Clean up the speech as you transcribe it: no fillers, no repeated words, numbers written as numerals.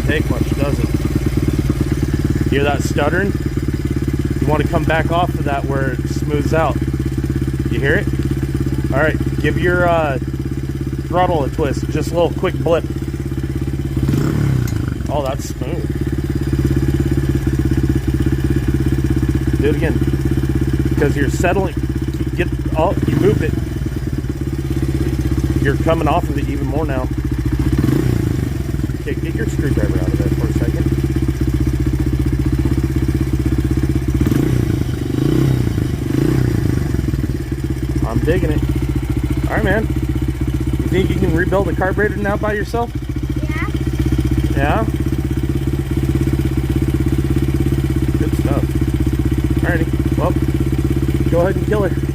take much, does it? Hear that stuttering? You want to come back off of that where it smooths out. You hear it? All right, give your throttle a twist. Just a little quick blip. Oh, that's smooth. Do it again. Because you're settling. You moved it. You're coming off of it even more now. Okay, get your screwdriver out of there for a second. I'm digging it. All right, man. You think you can rebuild a carburetor now by yourself? Yeah. Yeah? Good stuff. Alrighty. Well, go ahead and kill her.